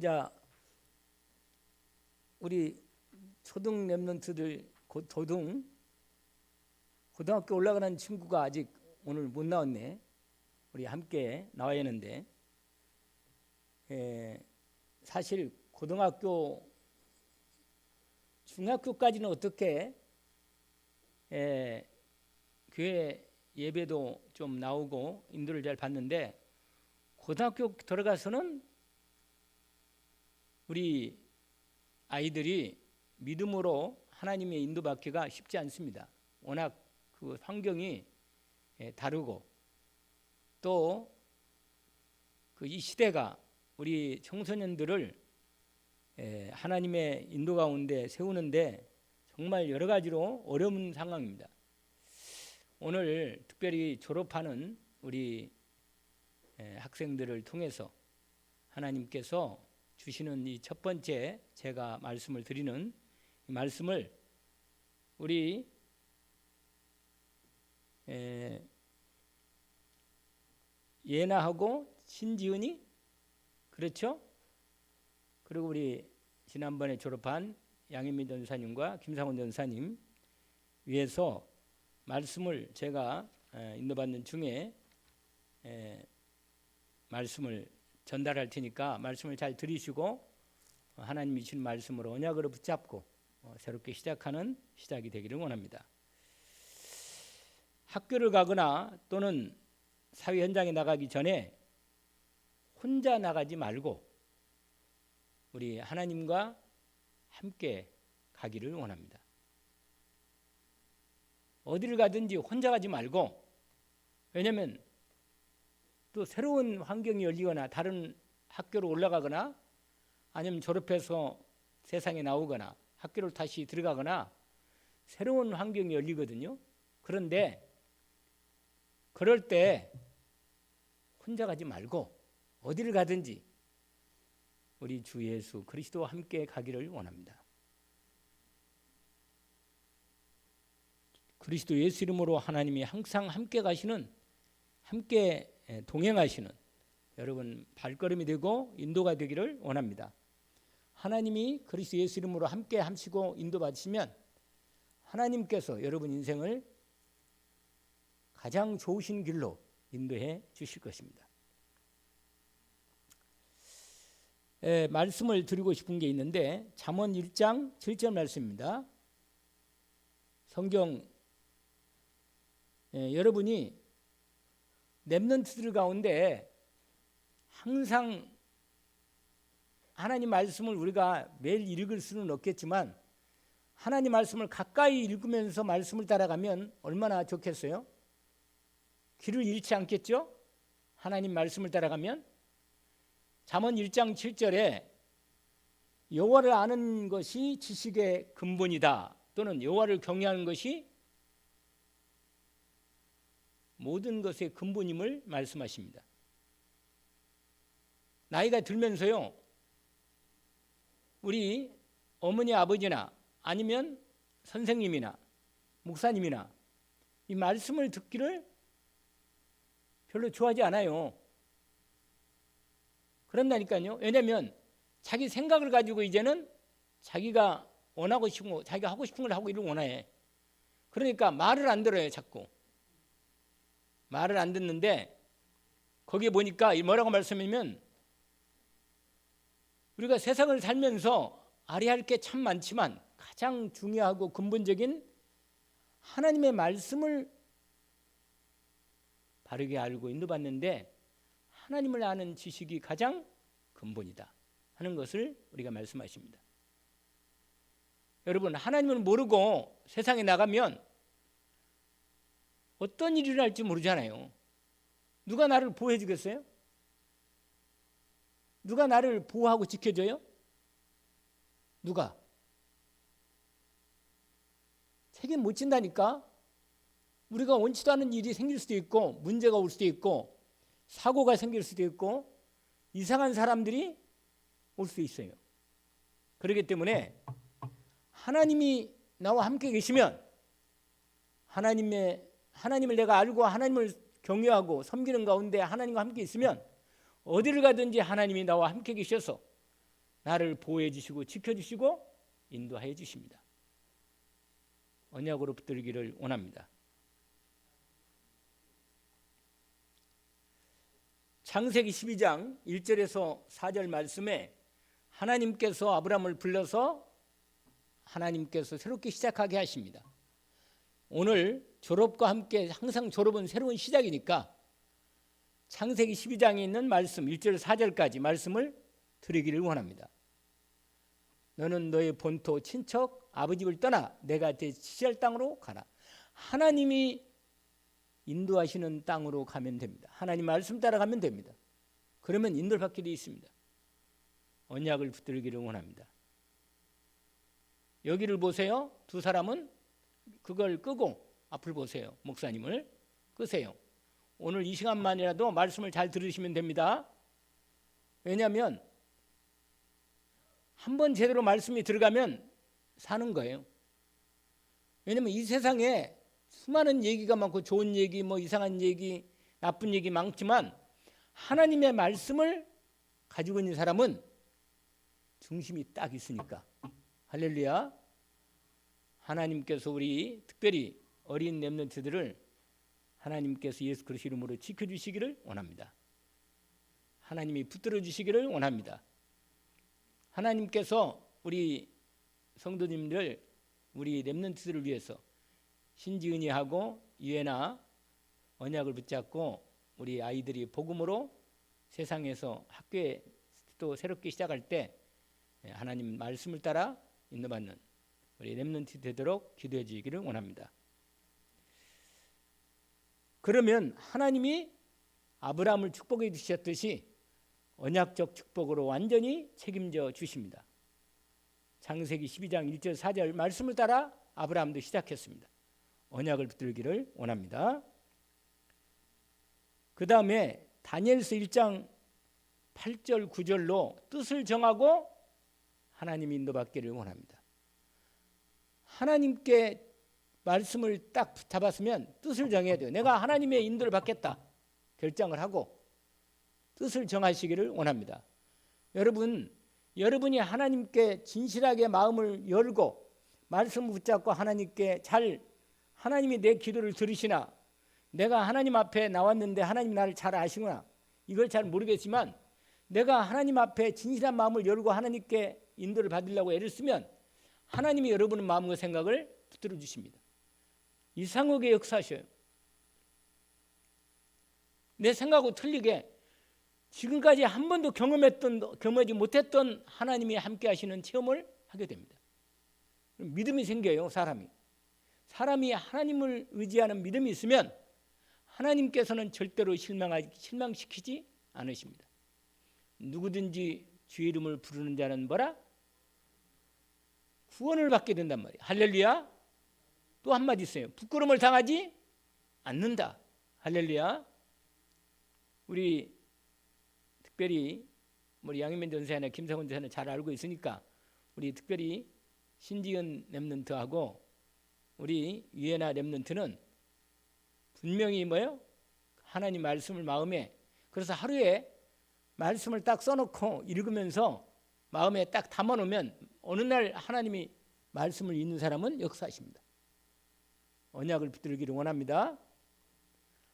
이제 우리 초등 랩런트들 고등학교 올라가는 친구가 아직 오늘 못 나왔네. 우리 함께 나와야 하는데, 사실 고등학교, 중학교까지는 어떻게 교회 예배도 좀 나오고 인도를 잘 받는데, 고등학교 들어가서는 우리 아이들이 믿음으로 하나님의 인도받기가 쉽지 않습니다. 워낙 그 환경이 다르고, 또 그 이 시대가 우리 청소년들을 하나님의 인도 가운데 세우는데 정말 여러 가지로 어려운 상황입니다. 오늘 특별히 졸업하는 우리 학생들을 통해서 하나님께서 주시는 이 첫 번째 제가 말씀을 드리는 이 말씀을 우리 예나하고 신지은이, 그렇죠? 그리고 우리 지난번에 졸업한 양현미 전사님과 김상훈 전사님 위해서 말씀을 제가 인도받는 중에 말씀을 전달할 테니까 말씀을 잘 들으시고 하나님이 주신 말씀으로 언약으로 붙잡고 새롭게 시작이 되기를 원합니다. 학교를 가거나 또는 사회 현장에 나가기 전에 혼자 나가지 말고 우리 하나님과 함께 가기를 원합니다. 어디를 가든지 혼자 가지 말고, 왜냐하면 또 새로운 환경이 열리거나 다른 학교로 올라가거나 아니면 졸업해서 세상에 나오거나 학교를 다시 들어가거나 새로운 환경이 열리거든요. 그런데 그럴 때 혼자 가지 말고 어디를 가든지 우리 주 예수 그리스도와 함께 가기를 원합니다. 그리스도 예수 이름으로 하나님이 항상 함께 가시는, 함께 동행하시는 여러분 발걸음이 되고 인도가 되기를 원합니다. 하나님이 그리스도 예수 이름으로 함께 하시고 인도받으시면 하나님께서 여러분 인생을 가장 좋으신 길로 인도해 주실 것입니다. 말씀을 드리고 싶은 게 있는데 잠언 1장 7절 말씀입니다. 성경 여러분이 렘넌트들 가운데 항상 하나님 말씀을 우리가 매일 읽을 수는 없겠지만 하나님 말씀을 가까이 읽으면서 말씀을 따라가면 얼마나 좋겠어요? 길을 잃지 않겠죠? 하나님 말씀을 따라가면. 잠언 1장 7절에 여호와를 아는 것이 지식의 근본이다, 또는 여호와를 경외하는 것이 모든 것의 근본임을 말씀하십니다. 나이가 들면서요, 우리 어머니 아버지나 아니면 선생님이나 목사님이나 이 말씀을 듣기를 별로 좋아하지 않아요. 그런다니까요. 왜냐하면 자기 생각을 가지고 이제는 자기가 원하고 싶은 거, 자기가 하고 싶은 걸 하고 이를 원해. 그러니까 말을 안 들어요. 자꾸 말을 안 듣는데, 거기에 보니까 뭐라고 말씀하면 우리가 세상을 살면서 알아야 할 게 참 많지만 가장 중요하고 근본적인 하나님의 말씀을 바르게 알고 인도받는데 하나님을 아는 지식이 가장 근본이다 하는 것을 우리가 말씀하십니다. 여러분, 하나님을 모르고 세상에 나가면 어떤 일이 일어날지 모르잖아요. 누가 나를 보호해 주겠어요? 누가 나를 보호하고 지켜줘요? 누가? 책임 못 진다니까. 우리가 원치도 않은 일이 생길 수도 있고, 문제가 올 수도 있고, 사고가 생길 수도 있고, 이상한 사람들이 올 수 있어요. 그렇기 때문에 하나님이 나와 함께 계시면, 하나님을 내가 알고 하나님을 경외하고 섬기는 가운데 하나님과 함께 있으면 어디를 가든지 하나님이 나와 함께 계셔서 나를 보호해 주시고 지켜주시고 인도하여 주십니다. 언약으로 붙들기를 원합니다. 창세기 12장 1절에서 4절 말씀에 하나님께서 아브라함을 불러서 하나님께서 새롭게 시작하게 하십니다. 오늘 졸업과 함께 항상 졸업은 새로운 시작이니까 창세기 12장에 있는 말씀 1절 4절까지 말씀을 드리기를 원합니다. 너는 너의 본토 친척 아버지를 떠나 내가 지시할 땅으로 가라. 하나님이 인도하시는 땅으로 가면 됩니다. 하나님 말씀 따라가면 됩니다. 그러면 인도를 받게 되어 있습니다. 언약을 붙들기를 원합니다. 여기를 보세요. 두 사람은 그걸 끄고 앞을 보세요. 목사님을 끄세요. 오늘 이 시간만이라도 말씀을 잘 들으시면 됩니다. 왜냐하면 한번 제대로 말씀이 들어가면 사는 거예요. 왜냐하면 이 세상에 수많은 얘기가 많고 좋은 얘기, 뭐 이상한 얘기, 나쁜 얘기 많지만 하나님의 말씀을 가지고 있는 사람은 중심이 딱 있으니까. 할렐루야. 하나님께서 우리 특별히 어린 렘넌트들을 하나님께서 예수 그리스도 이름으로 지켜주시기를 원합니다. 하나님이 붙들어 주시기를 원합니다. 하나님께서 우리 성도님들, 우리 렘넌트들을 위해서 신지은이하고 유애나 언약을 붙잡고 우리 아이들이 복음으로 세상에서 학교에 또 새롭게 시작할 때 하나님 말씀을 따라 인도받는 우리 렘넌트 되도록 기도해 주시기를 원합니다. 그러면 하나님이 아브라함을 축복해 주셨듯이 언약적 축복으로 완전히 책임져 주십니다. 창세기 12장 1절 4절 말씀을 따라 아브라함도 시작했습니다. 언약을 붙들기를 원합니다. 그 다음에 다니엘서 1장 8절 9절로 뜻을 정하고 하나님 인도받기를 원합니다. 하나님께 말씀을 딱 잡았으면 뜻을 정해야 돼요. 내가 하나님의 인도를 받겠다 결정을 하고 뜻을 정하시기를 원합니다. 여러분이 하나님께 진실하게 마음을 열고 말씀을 붙잡고 하나님이 내 기도를 들으시나, 내가 하나님 앞에 나왔는데 하나님 나를 잘 아시구나, 이걸 잘 모르겠지만 내가 하나님 앞에 진실한 마음을 열고 하나님께 인도를 받으려고 애를 쓰면 하나님이 여러분의 마음과 생각을 붙들어 주십니다. 이상하게 역사하셔요. 내 생각하고 틀리게 지금까지 한 번도 경험하지 못했던 하나님이 함께 하시는 체험을 하게 됩니다. 믿음이 생겨요. 사람이 하나님을 의지하는 믿음이 있으면 하나님께서는 절대로 실망시키지 않으십니다. 누구든지 주의 이름을 부르는 자는 뭐라? 구원을 받게 된단 말이에요. 할렐루야. 또 한마디 있어요. 부끄러움을 당하지 않는다. 할렐루야. 우리 특별히 우리 양희면 전사나 김성훈 전사는 잘 알고 있으니까 우리 특별히 신지은 렘넌트하고 우리 유애나 렘넌트는 분명히 하나님 말씀을 마음에, 그래서 하루에 말씀을 딱 써놓고 읽으면서 마음에 딱 담아놓으면 어느 날 하나님이 말씀을 읽는 사람은 역사하십니다. 언약을 붙들기를 원합니다.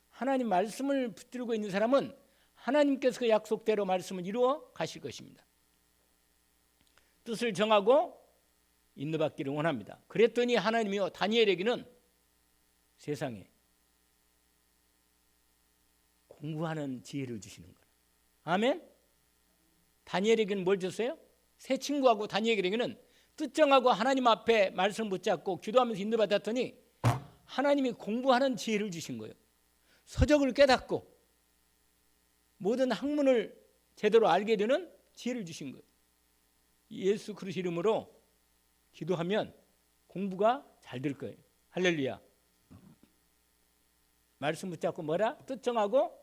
하나님 말씀을 붙들고 있는 사람은 하나님께서 그 약속대로 말씀을 이루어 가실 것입니다. 뜻을 정하고 인도받기를 원합니다. 그랬더니 하나님이요, 다니엘에게는 세상에 공부하는 지혜를 주시는 거예요. 아멘. 다니엘에게는 뭘 줬어요? 새 친구하고 다니엘에게는 뜻 정하고 하나님 앞에 말씀 붙잡고 기도하면서 인도받았더니 하나님이 공부하는 지혜를 주신 거예요. 서적을 깨닫고 모든 학문을 제대로 알게 되는 지혜를 주신 거예요. 예수 그리스도 이름으로 기도하면 공부가 잘 될 거예요. 할렐루야. 말씀 붙잡고 뜻 정하고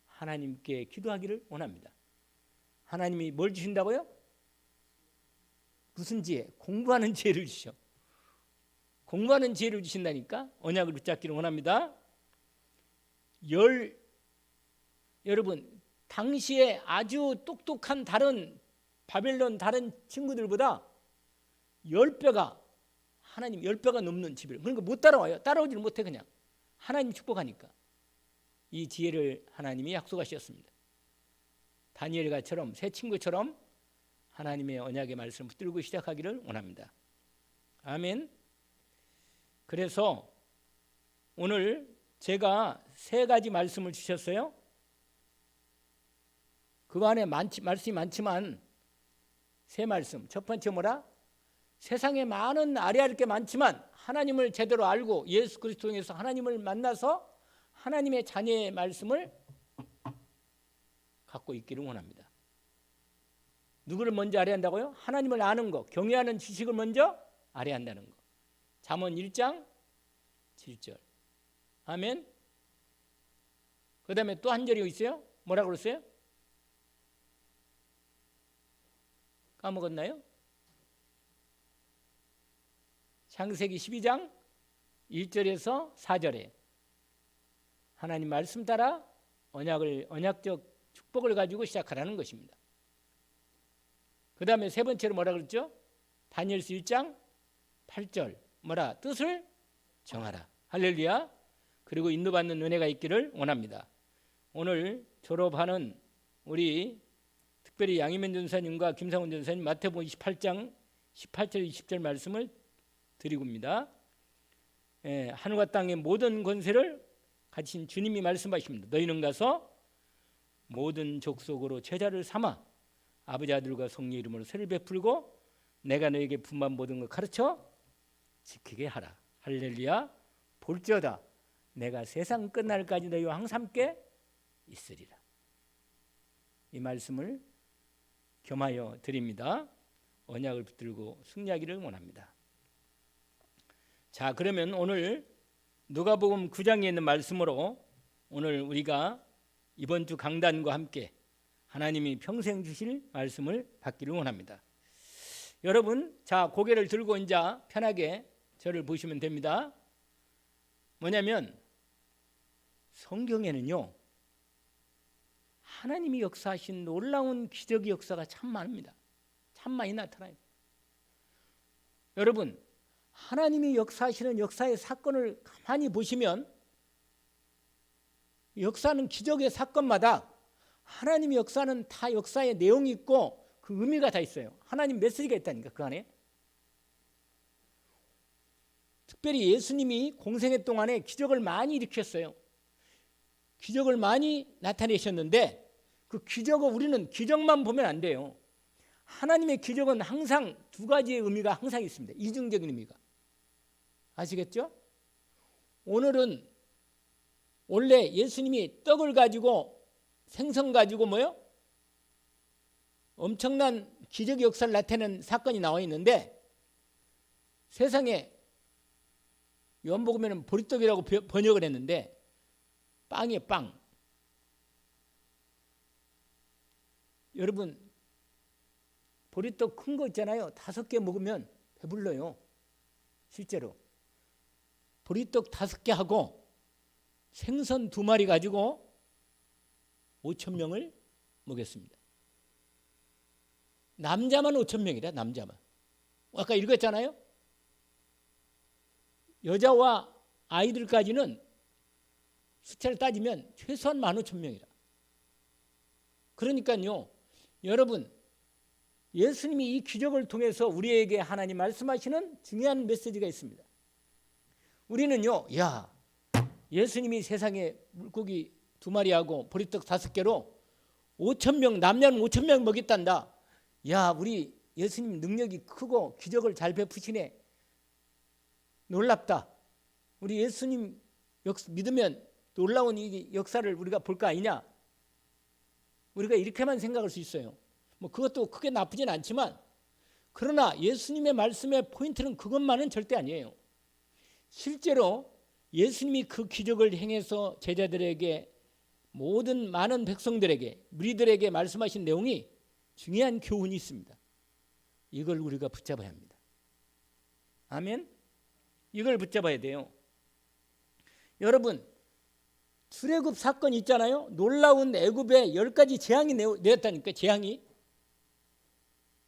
하나님께 기도하기를 원합니다. 하나님이 뭘 주신다고요? 무슨 지혜? 공부하는 지혜를 주셔. 공부하는 지혜를 주신다니까. 언약을 붙잡기를 원합니다. 여러분, 당시에 아주 똑똑한 다른 바벨론 다른 친구들보다 10배가 하나님 10배가 넘는 지배를. 그러니까 못 따라와요. 따라오지를 못해. 그냥 하나님 축복하니까. 이 지혜를 하나님이 약속하셨습니다. 다니엘과처럼 새 친구처럼 하나님의 언약의 말씀을 붙들고 시작하기를 원합니다. 아멘. 그래서 오늘 제가 3가지 말씀을 주셨어요. 그 안에 말씀이 많지만 3말씀. 첫 번째 뭐라? 세상에 많은 아뢰할 게 많지만 하나님을 제대로 알고 예수 그리스도 통해서 하나님을 만나서 하나님의 자녀의 말씀을 갖고 있기를 원합니다. 누구를 먼저 아뢰한다고요? 하나님을 아는 거, 경외하는 지식을 먼저 아뢰한다는 거. 잠언 1장 7절. 아멘. 그 다음에 또 한 절이 있어요. 뭐라고 그랬어요? 까먹었나요? 창세기 12장 1절에서 4절에 하나님 말씀 따라 언약적 축복을 가지고 시작하라는 것입니다. 그 다음에 3번째로 뭐라 그랬죠? 다니엘서 1장 8절 뭐라? 뜻을 정하라. 할렐루야. 그리고 인도받는 은혜가 있기를 원합니다. 오늘 졸업하는 우리 특별히 양희면 전사님과 김상훈 전사님 마태복음 28장 18절 20절 말씀을 드리고입니다. 하늘과 땅의 모든 권세를 가진 주님이 말씀하십니다. 너희는 가서 모든 족속으로 제자를 삼아 아버지 아들과 성령 이름으로 세를 베풀고 내가 너에게 분반 모든 것 가르쳐 지키게 하라. 할렐루야. 볼지어다 내가 세상 끝날까지 너희와 항상 함께 있으리라. 이 말씀을 겸하여 드립니다. 언약을 붙들고 승리하기를 원합니다. 자, 그러면 오늘 누가복음 9장에 있는 말씀으로 오늘 우리가 이번 주 강단과 함께 하나님이 평생 주실 말씀을 받기를 원합니다. 여러분, 자, 고개를 들고 이제 편하게 저를 보시면 됩니다. 뭐냐면 성경에는요, 하나님이 역사하신 놀라운 기적의 역사가 참 많습니다. 참 많이 나타나요. 여러분, 하나님이 역사하시는 역사의 사건을 가만히 보시면 역사는 기적의 사건마다 하나님의 역사는 다 역사의 내용이 있고 그 의미가 다 있어요. 하나님 메시지가 있다니까 그 안에. 특별히 예수님이 공생애 동안에 기적을 많이 일으켰어요. 기적을 많이 나타내셨는데 그 기적을 우리는 기적만 보면 안 돼요. 하나님의 기적은 항상 2가지의 의미가 항상 있습니다. 이중적인 의미가. 아시겠죠? 오늘은 원래 예수님이 떡을 가지고 생선 가지고 뭐요? 엄청난 기적의 역사를 나타내는 사건이 나와 있는데 세상에 요한복음에는 보리떡이라고 번역을 했는데 빵이에요. 빵. 여러분 보리떡 큰 거 있잖아요. 5개 먹으면 배불러요. 실제로 보리떡 5개 하고 생선 2마리 가지고 5,000명을 먹였습니다. 남자만 5,000명이라 남자만. 아까 읽었잖아요. 여자와 아이들까지는 숫자를 따지면 최소한 15,000명이라. 그러니까요, 여러분 예수님이 이 기적을 통해서 우리에게 하나님 말씀하시는 중요한 메시지가 있습니다. 우리는요, 야, 예수님이 세상에 물고기 2마리하고 보리떡 5개로 5,000명, 남녀는 5,000명 먹였단다. 야, 우리 예수님 능력이 크고 기적을 잘 베푸시네. 놀랍다. 우리 예수님 믿으면 놀라운 이 역사를 우리가 볼 거 아니냐. 우리가 이렇게만 생각할 수 있어요. 뭐 그것도 크게 나쁘진 않지만 그러나 예수님의 말씀의 포인트는 그것만은 절대 아니에요. 실제로 예수님이 그 기적을 행해서 제자들에게 모든 많은 백성들에게 무리들에게 말씀하신 내용이 중요한 교훈이 있습니다. 이걸 우리가 붙잡아야 합니다. 아멘. 이걸 붙잡아야 돼요. 여러분 출애굽 사건 있잖아요. 놀라운 애굽에 10가지 재앙이 내렸다니까. 재앙이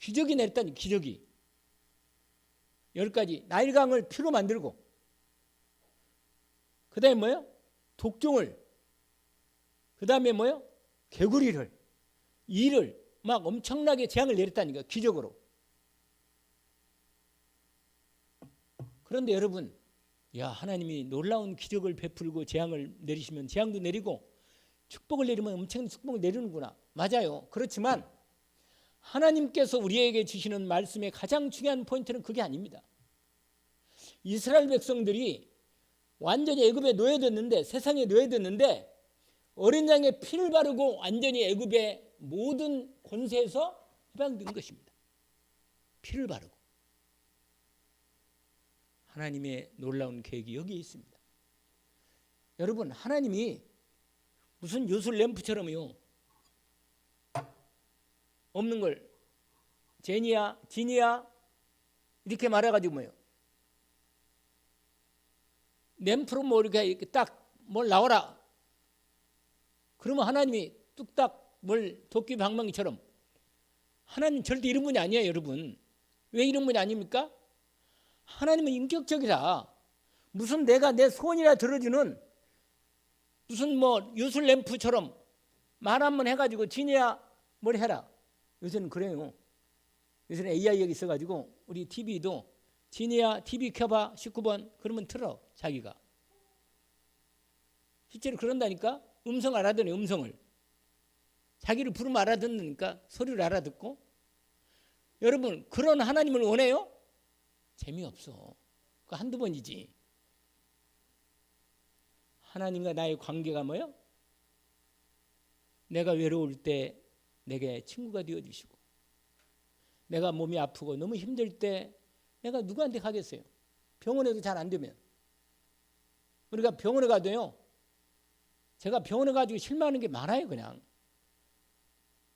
기적이 내렸다니, 기적이. 10가지. 나일강을 피로 만들고, 그 다음에 뭐예요? 독종을, 그 다음에 뭐예요? 개구리를, 이를 막 엄청나게 재앙을 내렸다니까, 기적으로. 그런데 여러분, 야, 하나님이 놀라운 기적을 베풀고 재앙을 내리시면 재앙도 내리고 축복을 내리면 엄청난 축복을 내리는구나. 맞아요. 그렇지만 하나님께서 우리에게 주시는 말씀의 가장 중요한 포인트는 그게 아닙니다. 이스라엘 백성들이 완전히 애굽에 노예됐는데, 세상에 노예됐는데 어린 양의 피를 바르고 완전히 애굽의 모든 권세에서 해방된 것입니다. 피를 바르고. 하나님의 놀라운 계획이 여기에 있습니다. 여러분, 하나님이 무슨 요술 램프처럼요, 없는 걸 제니야, 지니야 이렇게 말해가지고 뭐예요? 램프로 뭐 이렇게 딱 뭘 나와라. 그러면 하나님이 뚝딱 뭘 도끼 방망이처럼. 하나님 절대 이런 분이 아니에요, 여러분. 왜 이런 분이 아닙니까? 하나님은 인격적이라. 무슨 내가 내 소원이라 들어주는 무슨 뭐 요술 램프처럼 말 한번 해가지고 지니야 뭘 해라. 요새는 그래요. 요새는 AI가 있어가지고 우리 TV도 지니야 TV 켜봐 19번 그러면 틀어 자기가. 실제로 그런다니까. 음성 알아듣네. 음성을. 자기를 부르면 알아듣으니까 소리를 알아듣고. 여러분, 그런 하나님을 원해요? 재미없어. 그 한두 번이지. 하나님과 나의 관계가 뭐예요? 내가 외로울 때 내게 친구가 되어주시고, 내가 몸이 아프고 너무 힘들 때 내가 누구한테 가겠어요? 병원에도 잘 안 되면. 우리가 병원에 가도요, 제가 병원에 가지고 실망하는 게 많아요. 그냥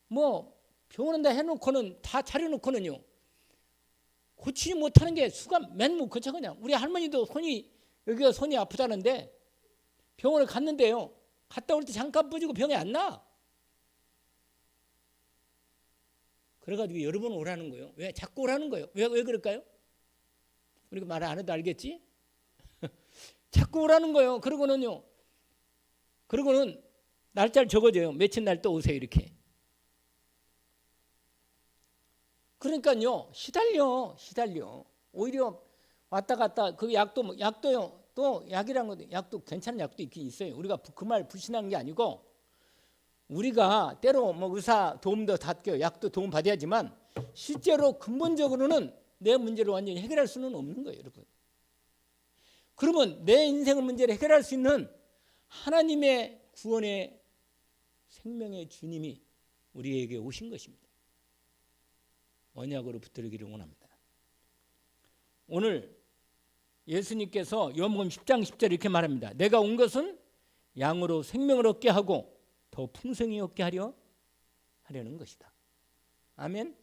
뭐 병원에 다 해놓고는, 다 차려놓고는요, 고치지 못하는 게 수가 맨 못 고쳐. 그냥 우리 할머니도 여기가 손이 아프다는데 병원을 갔는데요, 갔다 올 때 잠깐 뿌지고 병이 안 나. 그래가지고 여러 번 오라는 거예요. 왜 자꾸 오라는 거예요? 왜 그럴까요? 우리가 말 안 해도 알겠지? 자꾸 오라는 거예요. 그러고는 날짜를 적어줘요. 며칠 날 또 오세요 이렇게. 그러니까요, 시달려. 오히려 왔다 갔다. 그 약도요. 또 약이란 것도, 약도 괜찮은 약도 있긴 있어요. 우리가 그 말 불신한 게 아니고, 우리가 때로 뭐 의사 도움도 받고 약도 도움 받아야지만 실제로 근본적으로는 내 문제를 완전히 해결할 수는 없는 거예요, 여러분. 그러면 내 인생의 문제를 해결할 수 있는 하나님의 구원의 생명의 주님이 우리에게 오신 것입니다. 언약으로 붙들기를 원합니다. 오늘 예수님께서 요한복음 10장 10절 이렇게 말합니다. 내가 온 것은 양으로 생명을 얻게 하고 더 풍성히 얻게 하려는 것이다. 아멘.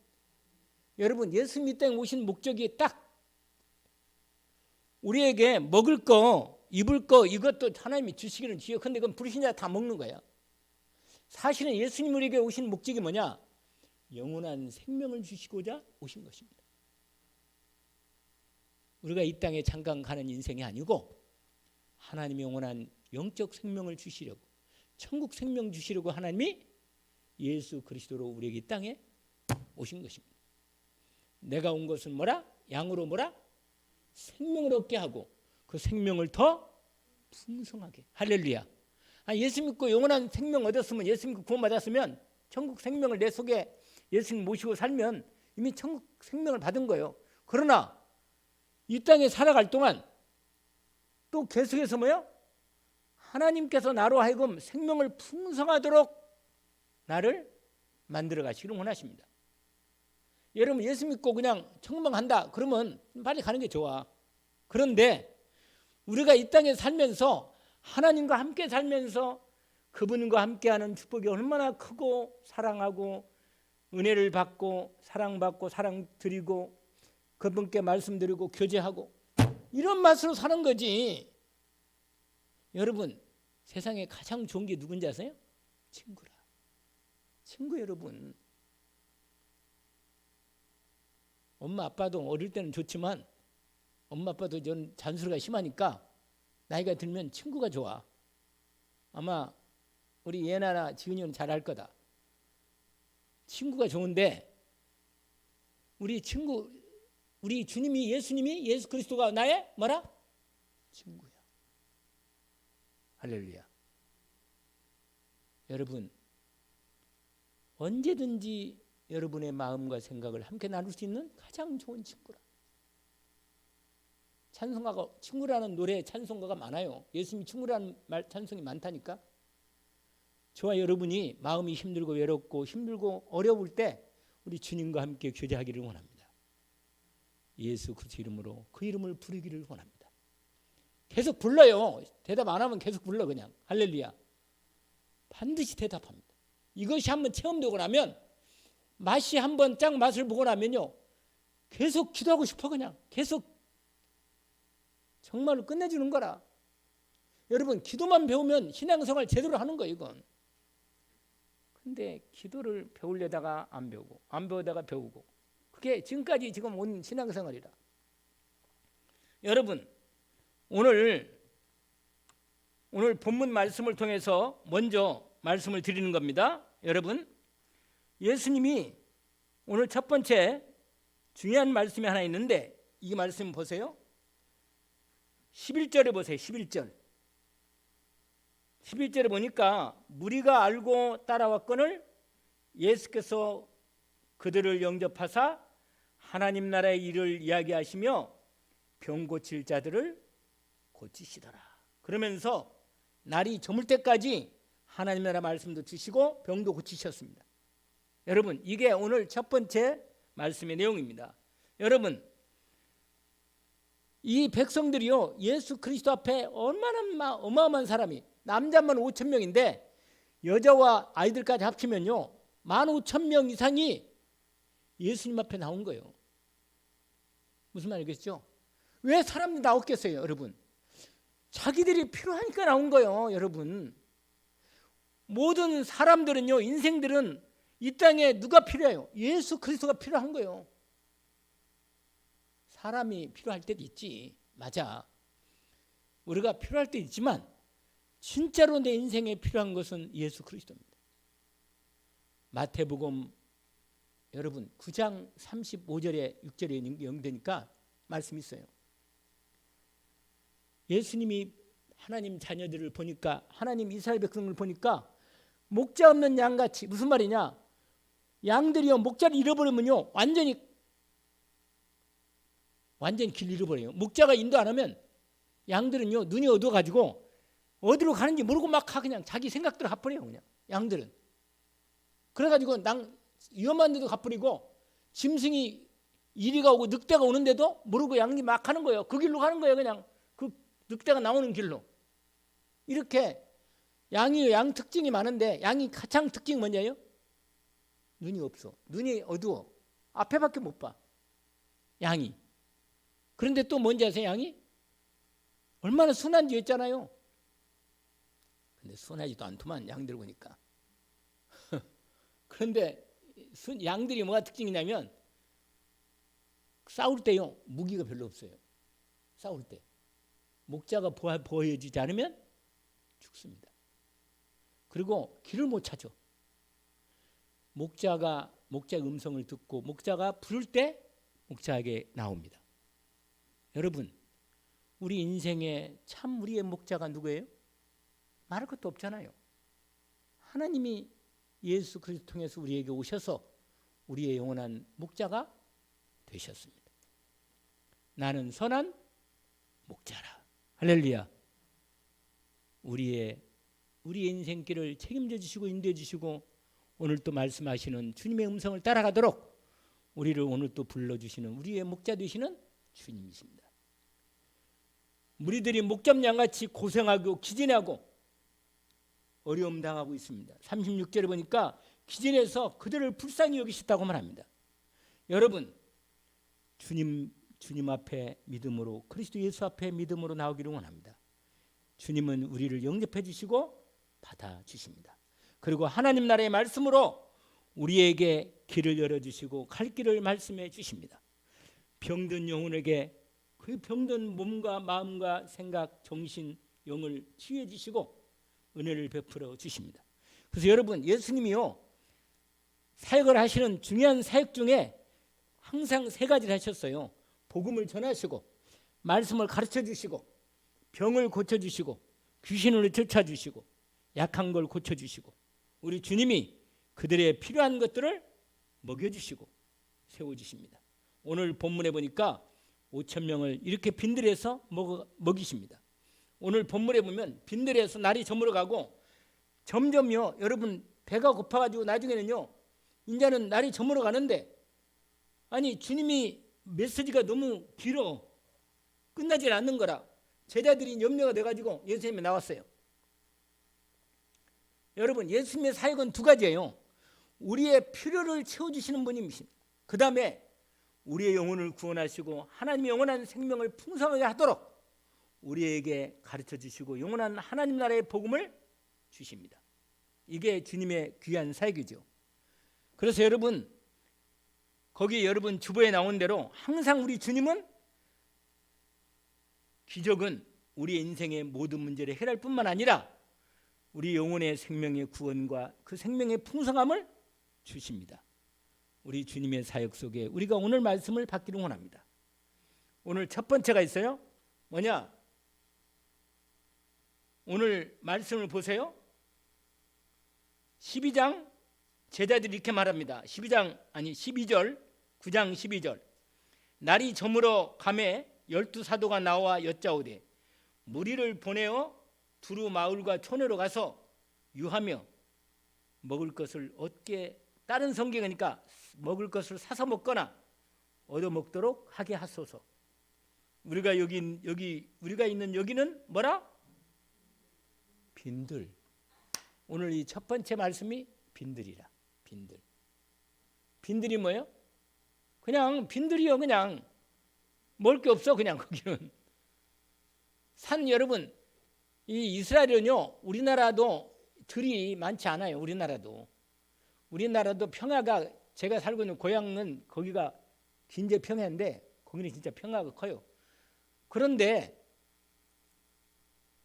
여러분, 예수님 이 땅에 오신 목적이 딱 우리에게 먹을 거, 입을 거, 이것도 하나님이 주시기는 주요. 근데 그건 불신자 다 먹는 거야. 사실은 예수님 우리에게 오신 목적이 뭐냐? 영원한 생명을 주시고자 오신 것입니다. 우리가 이 땅에 잠깐 가는 인생이 아니고 하나님이 영원한 영적 생명을 주시려고, 천국 생명 주시려고 하나님이 예수 그리스도로 우리에게 이 땅에 오신 것입니다. 내가 온 것은 뭐라? 양으로 뭐라? 생명을 얻게 하고 그 생명을 더 풍성하게. 할렐루야. 예수 믿고 영원한 생명 얻었으면, 예수 믿고 구원받았으면, 천국 생명을 내 속에 예수님 모시고 살면 이미 천국 생명을 받은 거예요. 그러나 이 땅에 살아갈 동안 또 계속해서 뭐요? 하나님께서 나로 하여금 생명을 풍성하도록 나를 만들어 가시기를 원하십니다. 여러분, 예수 믿고 그냥 천국만 간다 그러면 빨리 가는 게 좋아. 그런데 우리가 이 땅에 살면서 하나님과 함께 살면서 그분과 함께하는 축복이 얼마나 크고, 사랑하고 은혜를 받고 사랑받고 사랑 드리고 그분께 말씀드리고 교제하고, 이런 맛으로 사는 거지. 여러분, 세상에 가장 좋은 게 누군지 아세요? 친구라. 친구. 여러분, 엄마 아빠도 어릴 때는 좋지만 엄마 아빠도 전 잔소리가 심하니까 나이가 들면 친구가 좋아. 아마 우리 예나나 지은이는 잘 알 거다. 친구가 좋은데 우리 친구, 우리 주님이 예수님이 예수 그리스도가 나의 뭐라? 친구야. 할렐루야. 여러분 언제든지 여러분의 마음과 생각을 함께 나눌 수 있는 가장 좋은 친구라. 찬송가가 친구라는 노래 찬송가가 많아요. 예수님이 친구라는 말 찬송이 많다니까. 저와 여러분이 마음이 힘들고 외롭고 힘들고 어려울 때 우리 주님과 함께 교제하기를 원합니다. 예수 그리스도 이름으로 그 이름을 부르기를 원합니다. 계속 불러요. 대답 안 하면 계속 불러 그냥. 할렐루야. 반드시 대답합니다. 이것이 한번 체험되고 나면 맛이 한번 짝 맛을 보고 나면요. 계속 기도하고 싶어 그냥. 계속 정말로 끝내주는 거라. 여러분 기도만 배우면 신앙생활 제대로 하는 거예요 이건. 근데 기도를 배우려다가 안 배우고 안 배우다가 배우고 그게 지금까지 지금 온 신앙생활이라. 여러분 오늘 본문 말씀을 통해서 먼저 말씀을 드리는 겁니다. 여러분 예수님이 오늘 첫 번째 중요한 말씀이 하나 있는데 이 말씀 보세요. 11절에 보세요. 11절에 보니까 무리가 알고 따라왔거늘 예수께서 그들을 영접하사 하나님 나라의 일을 이야기하시며 병 고칠 자들을 고치시더라. 그러면서 날이 저물 때까지 하나님 나라 말씀도 주시고 병도 고치셨습니다. 여러분 이게 오늘 첫 번째 말씀의 내용입니다. 여러분 이 백성들이요 예수 그리스도 앞에 얼마나 어마어마한 사람이 남자만 5,000명인데 여자와 아이들까지 합치면요 15,000명 이상이 예수님 앞에 나온 거예요. 무슨 말이겠죠? 왜 사람들이 나왔겠어요 여러분? 자기들이 필요하니까 나온 거예요 여러분. 모든 사람들은요 인생들은 이 땅에 누가 필요해요? 예수 그리스도가 필요한 거예요. 사람이 필요할 때도 있지. 맞아. 우리가 필요할 때 있지만 진짜로 내 인생에 필요한 것은 예수 그리스도입니다. 마태복음 여러분 9장 35절에 6절에 연결되니까 말씀이 있어요. 예수님이 하나님 자녀들을 보니까 하나님 이스라엘 백성을 보니까 목자 없는 양같이 무슨 말이냐? 양들이요 목자를 잃어버리면요 완전히 길 잃어버려요. 목자가 인도 안 하면 양들은요 눈이 어두워가지고 어디로 가는지 모르고 막 그냥 자기 생각대로 가버려요. 그냥 양들은 그래가지고 위험한 데도 가버리고 짐승이 이리가 오고 늑대가 오는데도 모르고 양이 막 하는 거예요. 그 길로 가는 거예요. 그냥 그 늑대가 나오는 길로. 이렇게 양 특징이 많은데 양이 가장 특징이 뭐냐요? 눈이 없어. 눈이 어두워. 앞에밖에 못 봐. 양이. 그런데 또 뭔지 아세요? 양이? 얼마나 순한지 했잖아요. 근데 순하지도 않더만 양들 보니까. 그런데 양들이 뭐가 특징이냐면 싸울 때요 무기가 별로 없어요. 싸울 때 목자가 보여지지 않으면 죽습니다. 그리고 길을 못 찾아. 목자의 음성을 듣고 목자가 부를 때 목자에게 나옵니다. 여러분 우리 인생에 참 우리의 목자가 누구예요? 말할 것도 없잖아요. 하나님이 예수 그리스도 통해서 우리에게 오셔서 우리의 영원한 목자가 되셨습니다. 나는 선한 목자라. 할렐루야. 우리의 인생길을 책임져 주시고 인도해 주시고 오늘 또 말씀하시는 주님의 음성을 따라가도록 우리를 오늘 또 불러주시는 우리의 목자 되시는 주님이십니다. 무리들이 목잡 양같이 고생하고 기진하고 어려움 당하고 있습니다. 36절에 보니까 기진해서 그들을 불쌍히 여기셨다고 말합니다. 여러분 주님 앞에 믿음으로 그리스도 예수 앞에 믿음으로 나오기를 원합니다. 주님은 우리를 영접해 주시고 받아 주십니다. 그리고 하나님 나라의 말씀으로 우리에게 길을 열어주시고 갈 길을 말씀해 주십니다. 병든 영혼에게 그 병든 몸과 마음과 생각, 정신, 영을 치유해 주시고 은혜를 베풀어 주십니다. 그래서 여러분, 예수님이요 사역을 하시는 중요한 사역 중에 항상 세 가지를 하셨어요. 복음을 전하시고, 말씀을 가르쳐 주시고, 병을 고쳐 주시고, 귀신을 쫓아 주시고, 약한 걸 고쳐 주시고, 우리 주님이 그들의 필요한 것들을 먹여 주시고 세워 주십니다. 오늘 본문에 보니까 5천 명을 이렇게 빈들에서 먹이십니다. 오늘 본문에 보면 빈들에서 날이 저물어 가고 점점요, 여러분 배가 고파 가지고 나중에는요, 이제는 날이 저물어 가는데, 아니 주님이 메시지가 너무 길어 끝나질 않는 거라 제자들이 염려가 돼 가지고 예수님이 나왔어요. 여러분, 예수님의 사역은 두 가지예요. 우리의 필요를 채워주시는 분이십니다. 그 다음에 우리의 영혼을 구원하시고 하나님의 영원한 생명을 풍성하게 하도록 우리에게 가르쳐 주시고 영원한 하나님 나라의 복음을 주십니다. 이게 주님의 귀한 사역이죠. 그래서 여러분, 거기 여러분 주보에 나온 대로 항상 우리 주님은 기적은 우리 인생의 모든 문제를 해결할 뿐만 아니라 우리 영혼의 생명의 구원과 그 생명의 풍성함을 주십니다. 우리 주님의 사역 속에 우리가 오늘 말씀을 받기를 원합니다. 오늘 첫 번째가 있어요. 뭐냐? 오늘 말씀을 보세요. 12장 제자들이 이렇게 말합니다. 12절 9장 12절. 날이 저물어 가매 12사도가 나와 여짜오되 무리를 보내어 두루 마을과 촌으로 가서 유하며 먹을 것을 얻게, 다른 성경이니까 먹을 것을 사서 먹거나 얻어 먹도록 하게 하소서. 우리가 우리가 있는 여기는 뭐라? 빈들. 오늘 이 첫 번째 말씀이 빈들이라. 빈들. 빈들이 뭐예요? 그냥 빈들이요. 그냥 먹을 게 없어. 그냥 거기는 산. 여러분, 이 이스라엘은요, 우리나라도 들이 많지 않아요. 우리나라도 평야가, 제가 살고 있는 고향은 거기가 긴제 평야인데 거기는 진짜 평야가 커요. 그런데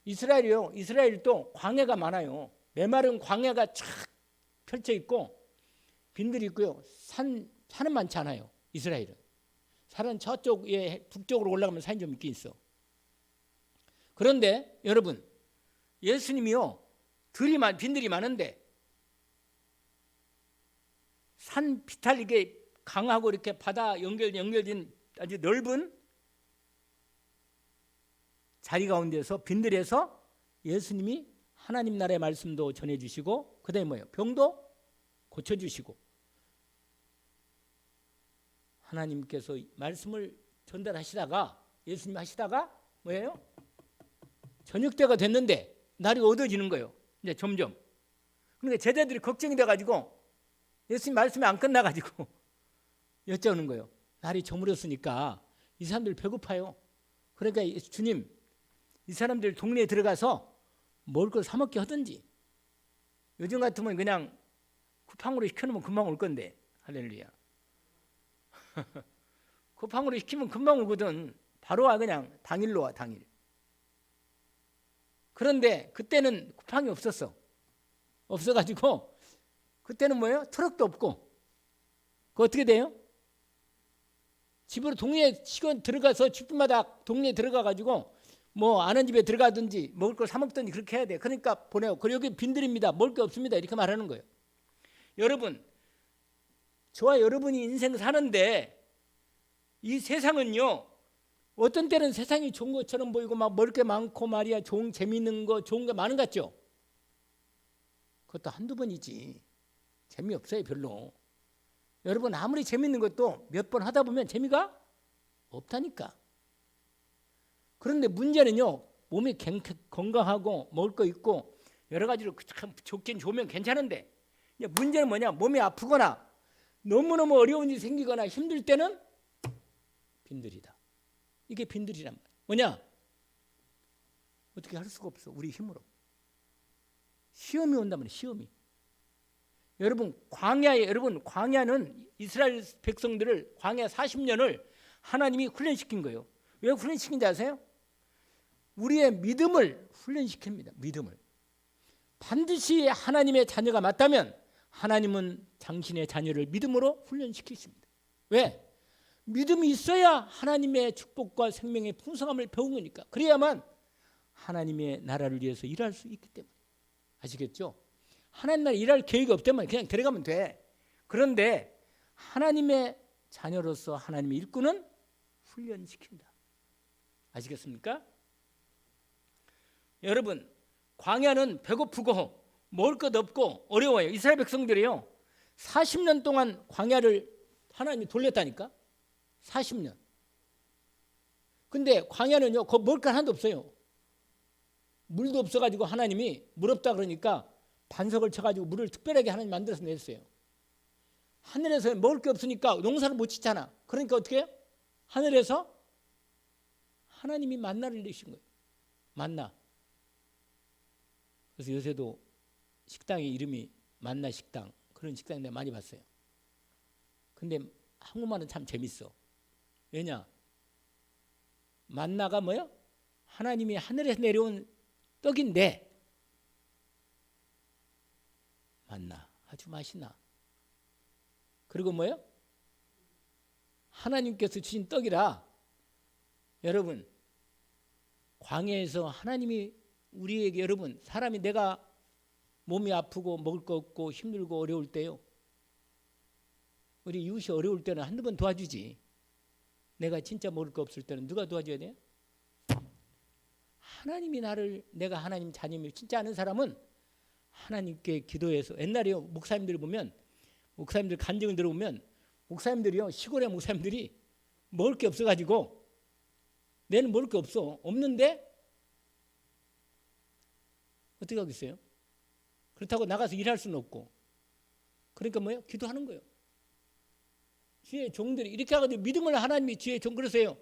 이스라엘도 광야가 많아요. 메마른 광야가 쫙 펼쳐 있고 빈들이 있고요. 산은 많지 않아요. 이스라엘은 산은 저쪽에 북쪽으로 올라가면 산이 좀 있긴 있어. 그런데 여러분, 예수님이요, 빈들이 많은데 산 비탈리게 강하고 이렇게 바다 연결된 아주 넓은 자리 가운데서 빈들에서 예수님이 하나님 나라의 말씀도 전해주시고, 그 다음에 뭐예요? 병도 고쳐주시고, 하나님께서 말씀을 전달하시다가, 예수님 하시다가 뭐예요? 저녁 때가 됐는데 날이 어두워지는 거예요. 이제 점점. 그러니까 제자들이 걱정이 돼가지고 예수님 말씀이 안 끝나가지고 여쭤오는 거예요. 날이 저물었으니까 이 사람들 배고파요. 그러니까 주님, 이 사람들 동네에 들어가서 먹을 걸 사 먹게 하든지, 요즘 같으면 그냥 쿠팡으로 시켜놓으면 금방 올 건데, 할렐루야. 쿠팡으로 시키면 금방 오거든. 바로 와. 그냥 당일로 와. 당일. 그런데 그때는 쿠팡이 없어가지고 그때는 뭐예요? 트럭도 없고. 그 어떻게 돼요? 집으로 동네에 들어가서 집마다 동네에 들어가가지고 뭐 아는 집에 들어가든지 먹을 걸 사 먹든지 그렇게 해야 돼. 그러니까 보내요. 그리고 여기 빈들입니다. 먹을 게 없습니다. 이렇게 말하는 거예요. 여러분, 저와 여러분이 인생 사는데 이 세상은요, 어떤 때는 세상이 좋은 것처럼 보이고 막 먹을 게 많고 말이야, 재미있는 거, 좋은 게 많은 것 같죠? 그것도 한두 번이지. 재미없어요, 별로. 여러분, 아무리 재미있는 것도 몇 번 하다 보면 재미가 없다니까. 그런데 문제는요, 몸이 건강하고 먹을 거 있고 여러 가지로 좋긴 좋으면 괜찮은데, 문제는 뭐냐? 몸이 아프거나 너무너무 어려운 일이 생기거나 힘들 때는 빈들이다. 이게 빈들이란 말이야. 뭐냐? 어떻게 할 수가 없어. 우리 힘으로. 시험이 온다면 시험이. 여러분, 광야는 이스라엘 백성들을 광야 40년을 하나님이 훈련시킨 거예요. 왜 훈련시킨지 아세요? 우리의 믿음을 훈련시킵니다. 믿음을. 반드시 하나님의 자녀가 맞다면 하나님은 당신의 자녀를 믿음으로 훈련시키십니다. 왜? 믿음이 있어야 하나님의 축복과 생명의 풍성함을 배운 거니까. 그래야만 하나님의 나라를 위해서 일할 수 있기 때문에. 아시겠죠? 하나님 나라 일할 계획이 없다면 그냥 들어가면 돼. 그런데 하나님의 자녀로서 하나님의 일꾼은 훈련시킨다. 아시겠습니까? 여러분, 광야는 배고프고 먹을 것 없고 어려워요. 이스라엘 백성들이요, 40년 동안 광야를 하나님이 돌렸다니까. 40년. 근데 광야는요, 거기 먹을 것 하나도 없어요. 물도 없어가지고 하나님이 물 없다 그러니까 반석을 쳐가지고 물을 특별하게 하나님 만들어서 냈어요. 하늘에서 먹을 게 없으니까 농사를 못 짓잖아. 그러니까 어떻게 해요? 하늘에서 하나님이 만나를 내신 거예요. 만나. 그래서 요새도 식당의 이름이 만나 식당, 그런 식당 내가 많이 봤어요. 근데 한국말은 참 재밌어. 왜냐? 만나가 뭐요? 하나님이 하늘에서 내려온 떡인데, 만나 아주 맛있나. 그리고 뭐요? 하나님께서 주신 떡이라. 여러분, 광야에서 하나님이 우리에게, 여러분, 사람이 내가 몸이 아프고 먹을 거 없고 힘들고 어려울 때요, 우리 이웃이 어려울 때는 한두 번 도와주지. 내가 진짜 먹을 거 없을 때는 누가 도와줘야 돼요? 하나님이 나를, 내가 하나님 자녀임을 진짜 아는 사람은 하나님께 기도해서. 옛날에요, 목사님들 보면, 목사님들 간증을 들어보면 목사님들이요, 시골의 목사님들이 먹을 게 없어가지고, 내는 먹을 게 없는데 어떻게 하겠어요? 그렇다고 나가서 일할 수는 없고. 그러니까 뭐예요? 기도하는 거예요. 주의 종들이 이렇게 하거든요. 믿음을 하나님이 주의 종. 그러세요.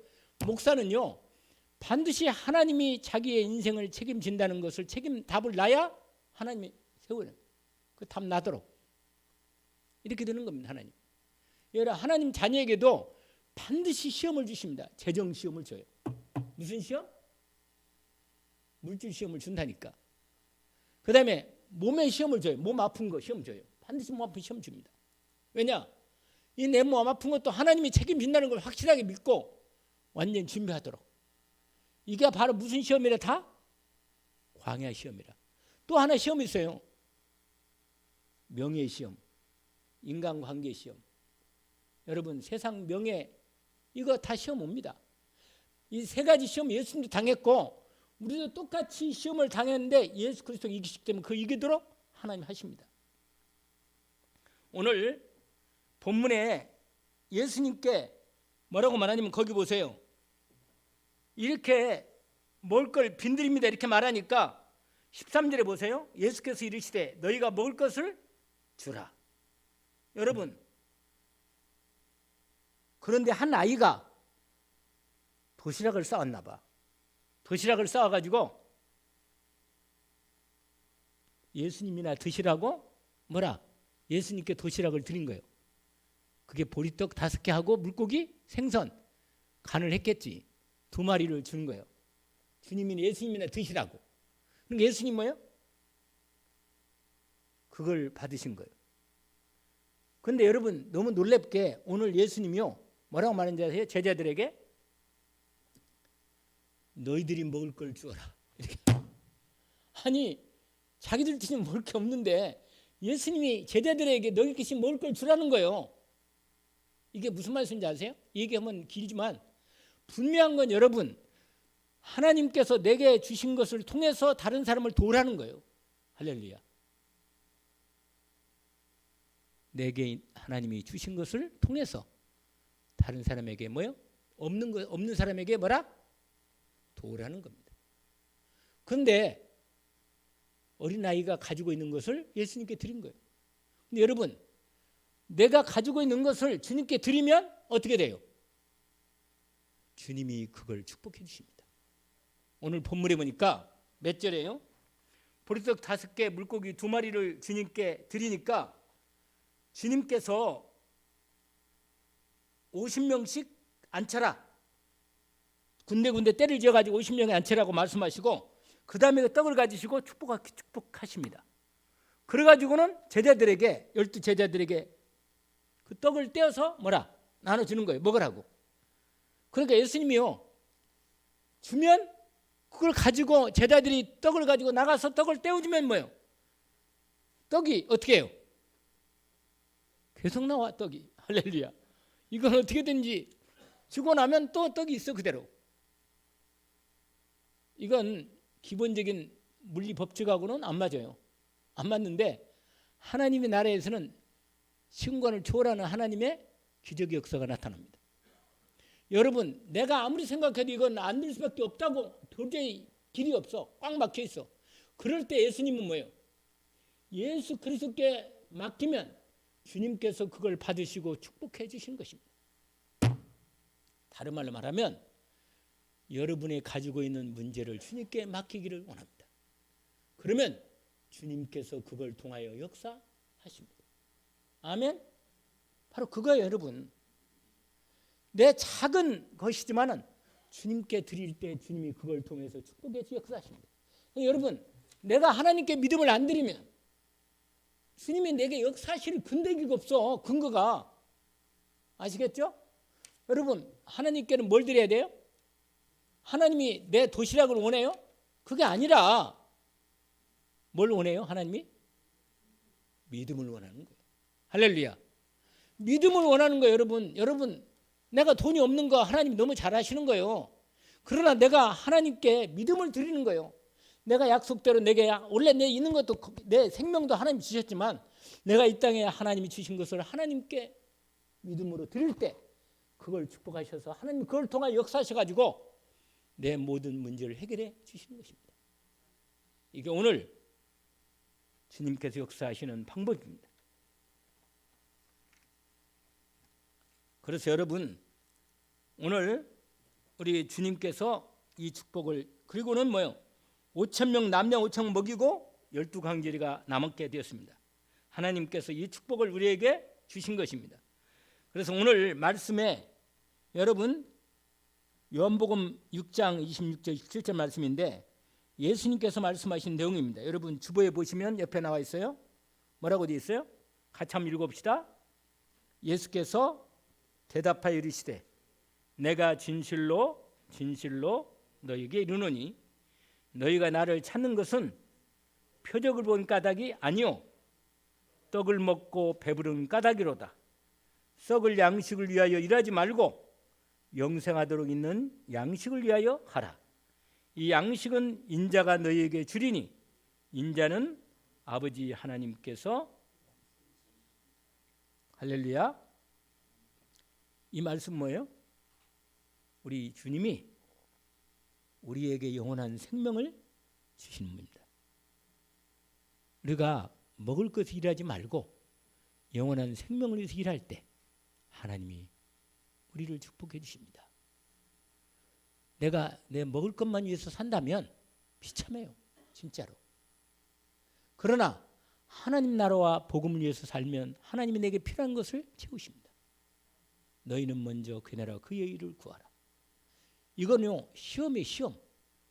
목사는요, 반드시 하나님이 자기의 인생을 책임진다는 것을 답을 놔야 하나님이 세우는, 그 답 나도록 이렇게 되는 겁니다. 하나님. 여러분, 하나님 자녀에게도 반드시 시험을 주십니다. 재정 시험을 줘요. 무슨 시험? 물질 시험을 준다니까. 그 다음에 몸의 시험을 줘요. 몸 아픈 거 시험 줘요. 반드시 몸 아픈 시험 줍니다. 왜냐? 이 내 몸 아픈 것도 하나님이 책임진다는 걸 확실하게 믿고 완전히 준비하도록. 이게 바로 무슨 시험이라? 다 광야 시험이라. 또 하나 시험이 있어요. 명예 시험, 인간관계 시험. 여러분, 세상 명예 이거 다 시험 옵니다. 이 세 가지 시험 예수님도 당했고 우리도 똑같이 시험을 당했는데 예수 그리스도가 이기시기 때문에 그 이기도록 하나님 하십니다. 오늘 본문에 예수님께 뭐라고 말하냐면, 거기 보세요. 이렇게 먹을 걸 빈드립니다 이렇게 말하니까 13절에 보세요. 예수께서 이르시되 너희가 먹을 것을 주라. 여러분, 그런데 한 아이가 도시락을 싸왔나 봐. 도시락을 싸와가지고 예수님이나 드시라고 뭐라? 예수님께 도시락을 드린 거예요. 그게 보리떡 5개 하고 물고기, 생선 간을 했겠지. 2마리를 주는 거예요. 주님이나 예수님이나 드시라고. 그러니까 예수님 뭐예요? 그걸 받으신 거예요. 그런데 여러분, 너무 놀랍게 오늘 예수님이요, 뭐라고 말하는지 아세요? 제자들에게 너희들이 먹을 걸 주어라. 이렇게. 아니, 자기들 지금 먹을 게 없는데 예수님이 제자들에게 너희들이 먹을 걸 주라는 거예요. 이게 무슨 말씀인지 아세요? 얘기하면 길지만 분명한 건, 여러분, 하나님께서 내게 주신 것을 통해서 다른 사람을 도우라는 거예요. 할렐루야. 내게 하나님이 주신 것을 통해서 다른 사람에게 뭐요? 없는 사람에게 뭐라? 도우라는 겁니다. 그런데 어린아이가 가지고 있는 것을 예수님께 드린 거예요. 근데 여러분, 내가 가지고 있는 것을 주님께 드리면 어떻게 돼요? 주님이 그걸 축복해 주십니다. 오늘 본문에 보니까 몇 절이에요? 보리떡 5개, 물고기 2마리를 주님께 드리니까 주님께서 50명씩 앉혀라. 군데군데 때를 지어가지고 50명에 앉혀라고 말씀하시고 그 다음에 그 떡을 가지시고 축복하십니다. 그래가지고는 제자들에게 12제자들에게 그 떡을 떼어서 뭐라 나눠주는 거예요. 먹으라고. 그러니까 예수님이요 주면 그걸 가지고 제자들이 떡을 가지고 나가서 떡을 떼어주면 뭐예요? 떡이 어떻게 해요? 계속 나와 떡이. 할렐루야. 이건 어떻게든지 주고 나면 또 떡이 있어 그대로. 이건 기본적인 물리 법칙하고는 안 맞아요. 안 맞는데 하나님의 나라에서는 시공간을 초월하는 하나님의 기적의 역사가 나타납니다. 여러분 내가 아무리 생각해도 이건 안 될 수밖에 없다고 도저히 길이 없어. 꽉 막혀 있어. 그럴 때 예수님은 뭐예요? 예수 그리스도께 맡기면 주님께서 그걸 받으시고 축복해 주시는 것입니다. 다른 말로 말하면 여러분이 가지고 있는 문제를 주님께 맡기기를 원합니다. 그러면 주님께서 그걸 통하여 역사하십니다. 아멘. 바로 그거예요, 여러분. 내 작은 것이지만은 주님께 드릴 때 주님이 그걸 통해서 축복해 주 역사하십니다. 여러분, 내가 하나님께 믿음을 안 드리면 주님이 내게 역사하실 근거가 없어. 근거가. 아시겠죠? 여러분, 하나님께는 뭘 드려야 돼요? 하나님이 내 도시락을 원해요? 그게 아니라 뭘 원해요? 하나님이? 믿음을 원하는 거예요. 할렐루야. 믿음을 원하는 거예요, 여러분. 여러분, 내가 돈이 없는 거 하나님이 너무 잘 아시는 거예요. 그러나 내가 하나님께 믿음을 드리는 거예요. 내가 약속대로 내게 원래 내 있는 것도 내 생명도 하나님이 주셨지만 내가 이 땅에 하나님이 주신 것을 하나님께 믿음으로 드릴 때 그걸 축복하셔서 하나님 그걸 통해 역사하셔가지고 내 모든 문제를 해결해 주시는 것입니다. 이게 오늘 주님께서 역사하시는 방법입니다. 그래서 여러분 오늘 우리 주님께서 이 축복을 그리고는 뭐요? 5,000명 남녀 5,000명 먹이고 12강제리가 남게 되었습니다. 하나님께서 이 축복을 우리에게 주신 것입니다. 그래서 오늘 말씀에 여러분 요한복음 6장 26절 27절 말씀인데 예수님께서 말씀하신 내용입니다. 여러분 주보에 보시면 옆에 나와 있어요. 뭐라고 되어 있어요? 같이 한번 읽어봅시다. 예수께서 대답하여 이르시되 내가 진실로 너희에게 이르노니 너희가 나를 찾는 것은 표적을 본 까닭이 아니요 떡을 먹고 배부른 까닭이로다. 썩을 양식을 위하여 일하지 말고 영생하도록 있는 양식을 위하여 하라. 이 양식은 인자가 너희에게 주리니 인자는 아버지 하나님께서 할렐루야. 이 말씀 뭐예요? 우리 주님이 우리에게 영원한 생명을 주시는 분입니다. 우리가 먹을 것을 일하지 말고 영원한 생명을 위해서 일할 때 하나님이 우리를 축복해 주십니다. 내가 내 먹을 것만 위해서 산다면 비참해요. 진짜로. 그러나 하나님 나라와 복음을 위해서 살면 하나님이 내게 필요한 것을 채우십니다. 너희는 먼저 그 나라와 그의 일을 구하라. 이거는요 시험이에요. 시험.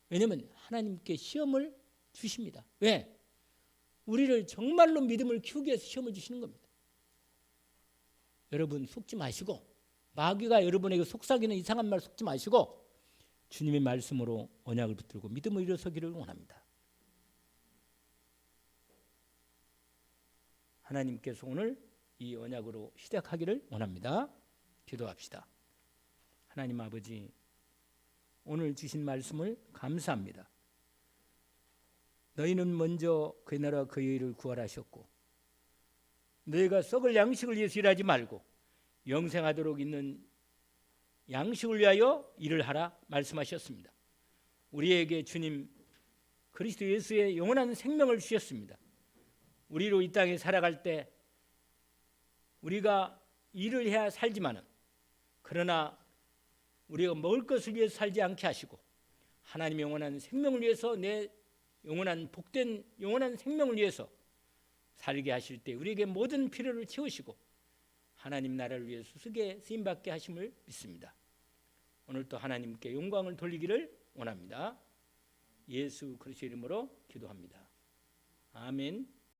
왜냐하면 하나님께 시험을 주십니다. 왜? 우리를 정말로 믿음을 키우기 위해서 시험을 주시는 겁니다. 여러분 속지 마시고 마귀가 여러분에게 속삭이는 이상한 말 속지 마시고 주님의 말씀으로 언약을 붙들고 믿음을 일어서기를 원합니다. 하나님께서 오늘 이 언약으로 시작하기를 원합니다. 기도합시다. 하나님 아버지 오늘 주신 말씀을 감사합니다. 너희는 먼저 그 나라 그의 일을 구하라 하셨고 너희가 썩을 양식을 위해서 일하지 말고 영생하도록 있는 양식을 위하여 일을 하라 말씀하셨습니다. 우리에게 주님 그리스도 예수의 영원한 생명을 주셨습니다. 우리로 이 땅에 살아갈 때 우리가 일을 해야 살지만은 그러나 우리가 먹을 것을 위해서 살지 않게 하시고 하나님의 영원한 생명을 위해서 내 영원한 복된 영원한 생명을 위해서 살게 하실 때 우리에게 모든 필요를 채우시고 하나님 나라를 위해서 쓰게 쓰임받게 하심을 믿습니다. 오늘도 하나님께 영광을 돌리기를 원합니다. 예수 그리스도의 이름으로 기도합니다. 아멘.